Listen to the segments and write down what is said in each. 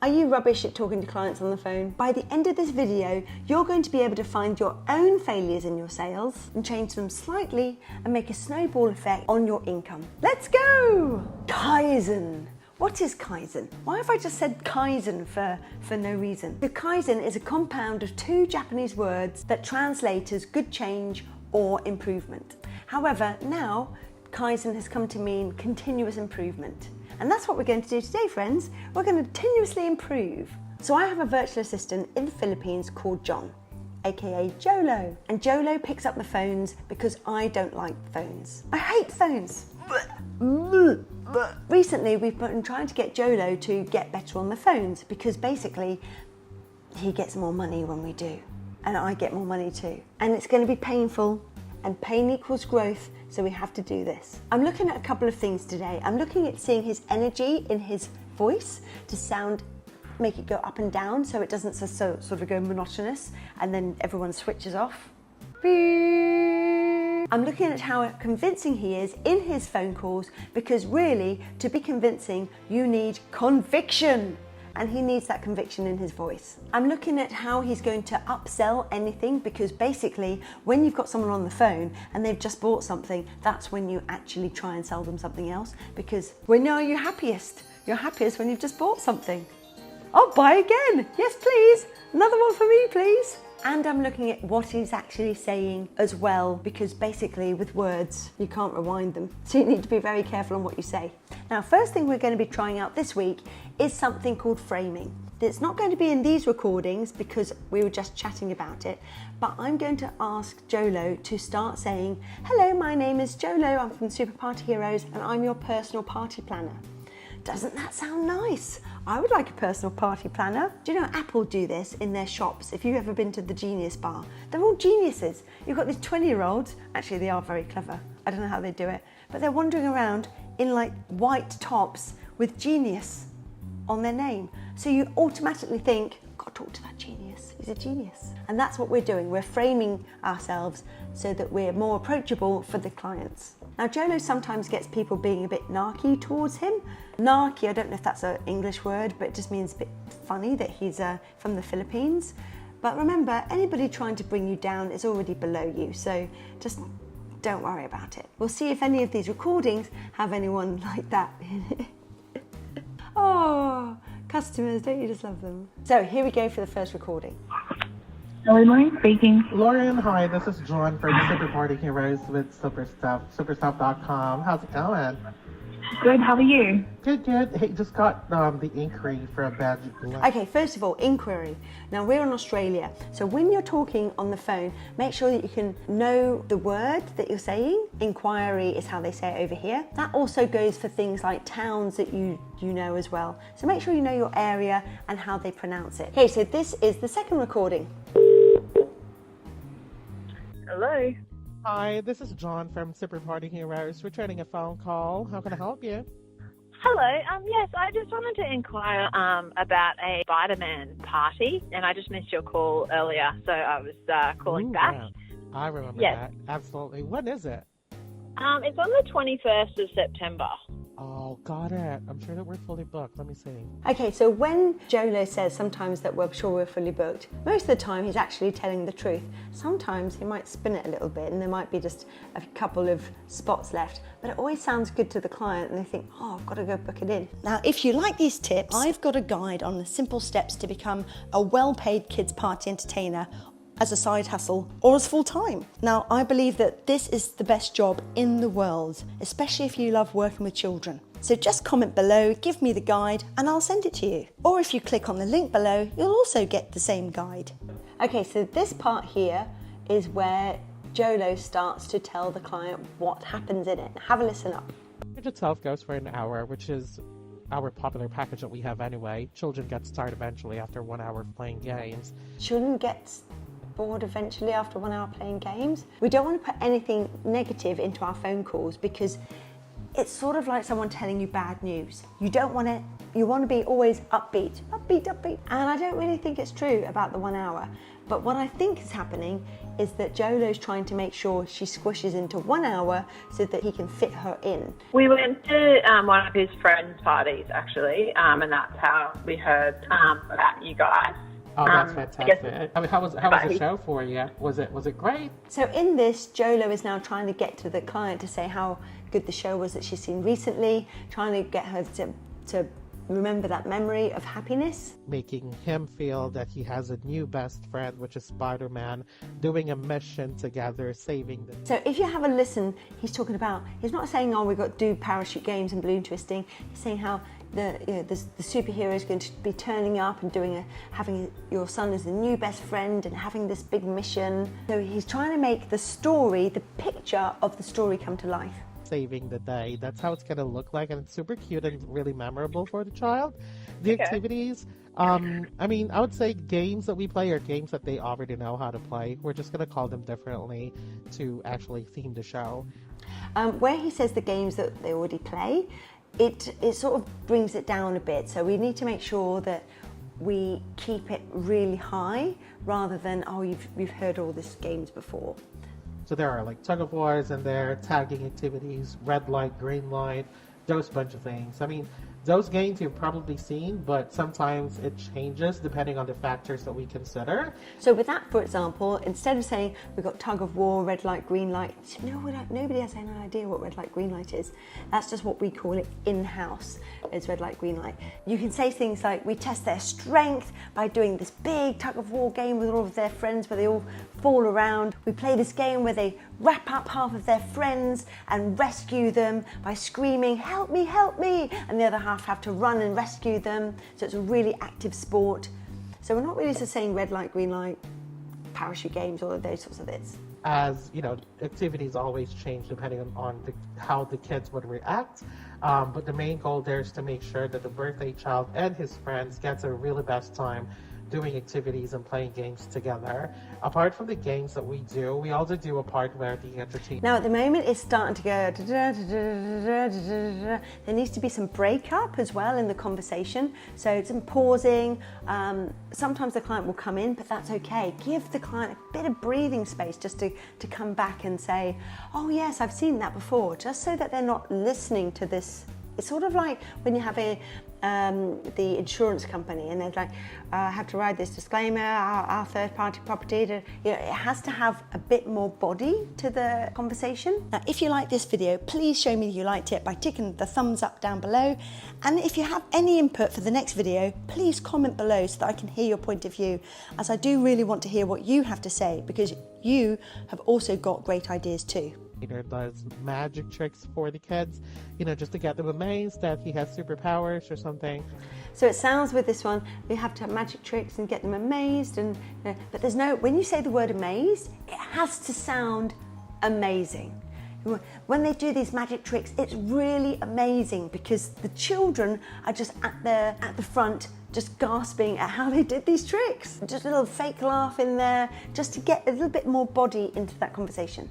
Are you rubbish at talking to clients on the phone? By the end of this video, you're going to be able to find your own failures in your sales and change them slightly and make a snowball effect on your income. Let's go! Kaizen. What is Kaizen? Why have I just said Kaizen for no reason? The Kaizen is a compound of two Japanese words that translate as good change or improvement. However, now Kaizen has come to mean continuous improvement. And that's what we're going to do today, friends. We're going to continuously improve. So I have a virtual assistant in the Philippines called John, aka Jolo. And Jolo picks up the phones because I don't like phones. I hate phones. Recently, we've been trying to get Jolo to get better on the phones because basically he gets more money when we do. And I get more money too. And it's going to be painful, and pain equals growth, so we have to do this. I'm looking at a couple of things today. I'm looking at seeing his energy in his voice to make it go up and down so it doesn't sort of go monotonous and then everyone switches off. I'm looking at how convincing he is in his phone calls because really, to be convincing, you need conviction. And he needs that conviction in his voice. I'm looking at how he's going to upsell anything because basically when you've got someone on the phone and they've just bought something, that's when you actually try and sell them something else, because when are you happiest? You're happiest when you've just bought something. I'll buy again. Yes, please. Another one for me, please. And I'm looking at what he's actually saying as well, because basically with words, you can't rewind them. So you need to be very careful on what you say. Now, first thing we're going to be trying out this week is something called framing. It's not going to be in these recordings because we were just chatting about it, but I'm going to ask Jolo to start saying, "Hello, my name is Jolo, I'm from Super Party Heroes and I'm your personal party planner." Doesn't that sound nice? I would like a personal party planner. Do you know Apple do this in their shops? If you've ever been to the Genius Bar, they're all geniuses. You've got these 20-year-olds, actually they are very clever. I don't know how they do it, but they're wandering around in like white tops with genius on their name. So you automatically think, gotta talk to that genius, he's a genius. And that's what we're doing. We're framing ourselves so that we're more approachable for the clients. Now, Jolo sometimes gets people being a bit narky towards him. Narky, I don't know if that's an English word, but it just means a bit funny that he's from the Philippines. But remember, anybody trying to bring you down is already below you, so just don't worry about it. We'll see if any of these recordings have anyone like that in it. Oh, customers, don't you just love them? So here we go for the first recording. Hello, Lauren speaking. Lauren, hi, this is John from Super Party Heroes with superstuff.com. How's it going? Good, how are you? Good, good. Hey, just got the inquiry for a badge. Okay, first of all, inquiry. Now we're in Australia, so when you're talking on the phone, make sure that you can know the word that you're saying. Inquiry is how they say it over here. That also goes for things like towns that you know as well. So make sure you know your area and how they pronounce it. Okay, so this is the second recording. Hello. Hi, this is John from Super Party Heroes, returning a phone call. How can I help you? Hello. Yes, I just wanted to inquire about a Spider-Man party, and I just missed your call earlier, so I was calling back. Yeah. I remember Yes. that. Absolutely. When is it? It's on the 21st of September. Oh, got it. I'm sure that we're fully booked. Let me see. Okay, so when Jolo says sometimes that we're sure we're fully booked, most of the time he's actually telling the truth. Sometimes he might spin it a little bit and there might be just a couple of spots left, but it always sounds good to the client and they think, oh, I've got to go book it in. Now, if you like these tips, I've got a guide on the simple steps to become a well-paid kids party entertainer as a side hustle or as full-time. Now, I believe that this is the best job in the world, especially if you love working with children. So just comment below, give me the guide, and I'll send it to you. Or if you click on the link below, you'll also get the same guide. Okay, so this part here is where Jolo starts to tell the client what happens in it. Have a listen up. The package itself goes for an hour, which is our popular package that we have anyway. Children get tired eventually after 1 hour of playing games. Children get bored eventually after 1 hour playing games. We don't want to put anything negative into our phone calls because it's sort of like someone telling you bad news. You don't want it. You want to be always upbeat. And I don't really think it's true about the 1 hour. But what I think is happening is that Jolo's trying to make sure she squishes into 1 hour so that he can fit her in. We went to one of his friends' parties, actually, and that's how we heard about you guys. Oh, that's fantastic. I mean, how was the show for you? Was it great? So in this, Jolo is now trying to get to the client to say how good the show was that she's seen recently, trying to get her to remember that memory of happiness. Making him feel that he has a new best friend, which is Spider-Man, doing a mission together, saving them. So if you have a listen, he's talking about, he's not saying, oh, we've got to do parachute games and balloon twisting. He's saying how the superhero is going to be turning up and having your son as a new best friend and having this big mission. So he's trying to make the story, the picture of the story come to life. Saving the day. That's how it's going to look like, and it's super cute and really memorable for the child. The activities, I mean, I would say games that we play are games that they already know how to play. We're just going to call them differently to actually theme the show. Where he says the games that they already play, it sort of brings it down a bit. So we need to make sure that we keep it really high rather than, oh, you've heard all these games before. So there are like tug of wars and there, tagging activities, red light, green light, those bunch of things. I mean, those games you've probably seen, but sometimes it changes depending on the factors that we consider. So with that, for example, instead of saying we've got tug of war, red light, green light, nobody has any idea what red light, green light is. That's just what we call it in-house, is red light, green light. You can say things like we test their strength by doing this big tug of war game with all of their friends where they all fall around. We play this game where they wrap up half of their friends and rescue them by screaming, help me, and the other half have to run and rescue them. So it's a really active sport. So we're not really just saying red light, green light, parachute games, all of those sorts of bits. As you know, activities always change depending on how the kids would react. But the main goal there is to make sure that the birthday child and his friends gets a really best time doing activities and playing games together. Apart from the games that we do, we also do a part where the entertainment. Now at the moment it's starting to go there needs to be some breakup as well in the conversation, so some pausing. Sometimes the client will come in, but that's okay. Give the client a bit of breathing space just to come back and say, oh yes, I've seen that before, just so that they're not listening to this. It's sort of like when you have the insurance company and they're like, I have to write this disclaimer, our third-party property. It has to have a bit more body to the conversation. Now, if you like this video, please show me you liked it by ticking the thumbs up down below. And if you have any input for the next video, please comment below so that I can hear your point of view, as I do really want to hear what you have to say, because you have also got great ideas too. Does magic tricks for the kids, just to get them amazed that he has superpowers or something. So it sounds with this one, we have to have magic tricks and get them amazed, but there's no, when you say the word amazed, it has to sound amazing. When they do these magic tricks, it's really amazing because the children are just at the front, just gasping at how they did these tricks. Just a little fake laugh in there, just to get a little bit more body into that conversation.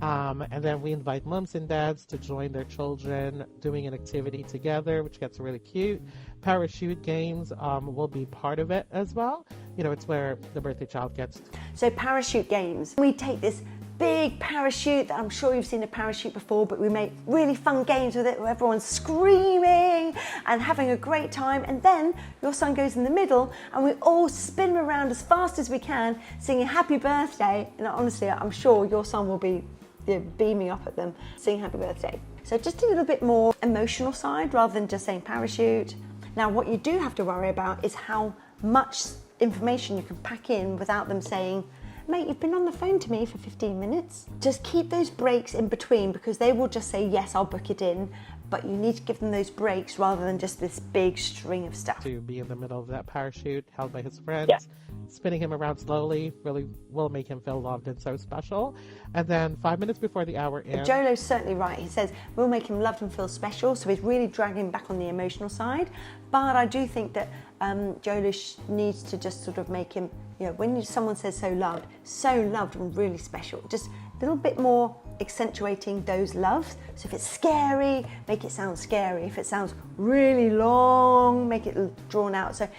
And then we invite moms and dads to join their children doing an activity together, which gets really cute. Parachute games will be part of it as well. It's where the birthday child gets. So parachute games. We take this big parachute that I'm sure you've seen a parachute before, but we make really fun games with it where everyone's screaming and having a great time, and then your son goes in the middle and we all spin around as fast as we can singing happy birthday, and honestly I'm sure your son will be beaming up at them singing happy birthday. So just a little bit more emotional side rather than just saying parachute. Now what you do have to worry about is how much information you can pack in without them saying, mate, you've been on the phone to me for 15 minutes. Just keep those breaks in between, because they will just say, yes, I'll book it in, but you need to give them those breaks rather than just this big string of stuff. To be in the middle of that parachute held by his friends, spinning him around slowly really will make him feel loved and so special. And then 5 minutes before the hour ends. Jolo's certainly right. He says we'll make him loved and feel special, so he's really dragging back on the emotional side. But I do think that Jolo needs to just sort of make him, when someone says so loved and really special, just a little bit more accentuating those loves. So if it's scary, make it sound scary. If it sounds really long, make it drawn out. So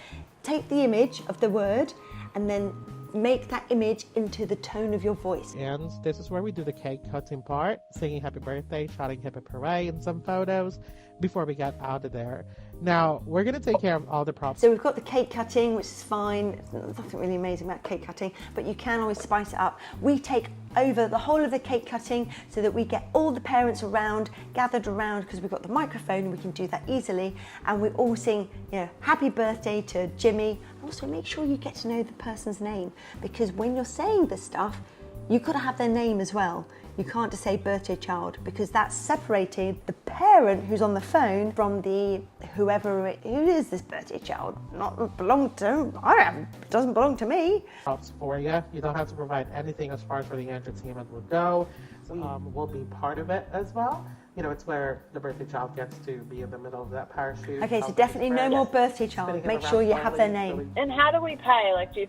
take the image of the word and then make that image into the tone of your voice. And this is where we do the cake cutting part, singing happy birthday, shouting hip hip hooray in some photos before we get out of there. Now, we're going to take care of all the props. So we've got the cake cutting, which is fine. There's nothing really amazing about cake cutting, but you can always spice it up. We take over the whole of the cake cutting so that we get all the parents around, gathered around, because we've got the microphone and we can do that easily. And we all sing, you know, happy birthday to Jimmy. Also, make sure you get to know the person's name, because when you're saying this stuff, you've got to have their name as well. You can't just say birthday child, because that's separating the parent who's on the phone from the who is this birthday child. Not belong to, it doesn't belong to me. Props for you. You don't have to provide anything as far as where the entertainment will go. We'll be part of it as well. You know, it's where the birthday child gets to be in the middle of that parachute. Okay, so definitely no more birthday child. Make sure you have their name. And how do we pay? Like, do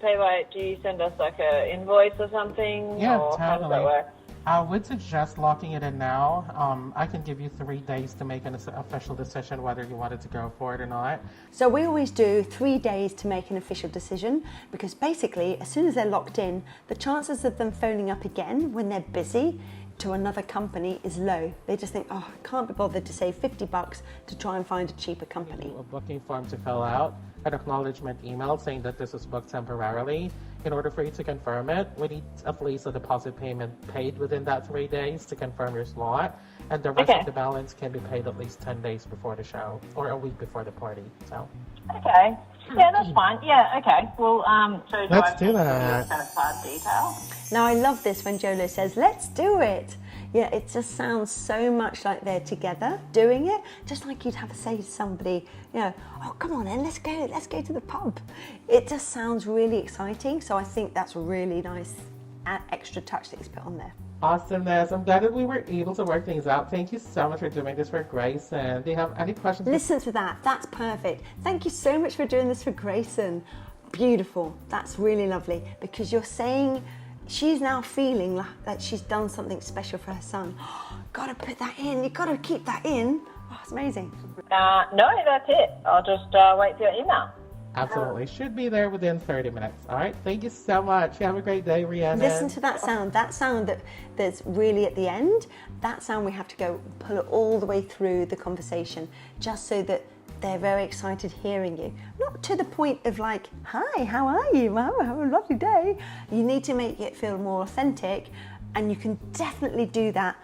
you send us like a invoice or something? Yeah, or totally. How does that work? I would suggest locking it in now. I can give you 3 days to make an official decision whether you wanted to go for it or not. So we always do 3 days to make an official decision, because basically as soon as they're locked in, the chances of them phoning up again when they're busy to another company is low. They just think, oh, I can't be bothered to save $50 to try and find a cheaper company. A booking form to fill out, an acknowledgement email saying that this is booked temporarily. In order for you to confirm it, we need at least a deposit payment paid within that 3 days to confirm your slot, and the rest of the balance can be paid at least 10 days before the show or a week before the party. So. Okay. Yeah, that's fine. Yeah, okay. Well, so Let's do that. Kind of card detail. Now I love this when Jolo says, let's do it. Yeah, it just sounds so much like they're together doing it, just like you'd have to say to somebody, you know, oh, come on then, let's go to the pub. It just sounds really exciting, so I think that's a really nice extra touch that he's put on there. Awesomeness. I'm glad that we were able to work things out. Thank you so much for doing this for Grayson. Do you have any questions? Listen to that. That's perfect. Thank you so much for doing this for Grayson. Beautiful. That's really lovely, because you're saying she's now feeling like that she's done something special for her son. Gotta put that in. You've got to keep that in. Oh, it's amazing. No, that's it. I'll just wait for your email. Absolutely. Should be there within 30 minutes. All right. Thank you so much. Have a great day, Rhiannon. Listen to that sound. That sound that's really at the end. That sound we have to go pull it all the way through the conversation, just so that they're very excited hearing you. Not to the point of like, hi, how are you? Wow, have a lovely day. You need to make it feel more authentic, and you can definitely do that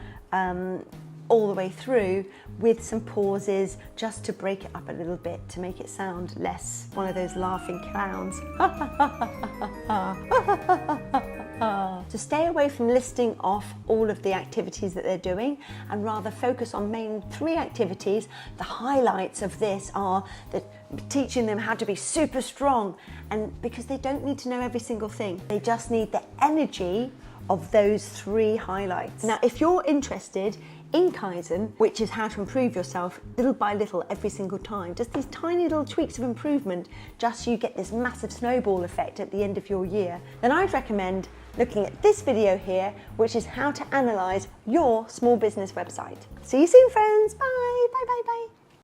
all the way through with some pauses just to break it up a little bit to make it sound less one of those laughing clowns. So stay away from listing off all of the activities that they're doing, and rather focus on main 3 activities. The highlights of this are that teaching them how to be super strong, and because they don't need to know every single thing, they just need the energy of those 3 highlights. Now, if you're interested in Kaizen, which is how to improve yourself little by little every single time, just these tiny little tweaks of improvement, just so you get this massive snowball effect at the end of your year, then I'd recommend looking at this video here, which is how to analyze your small business website. See you soon, friends. Bye, bye, bye, bye.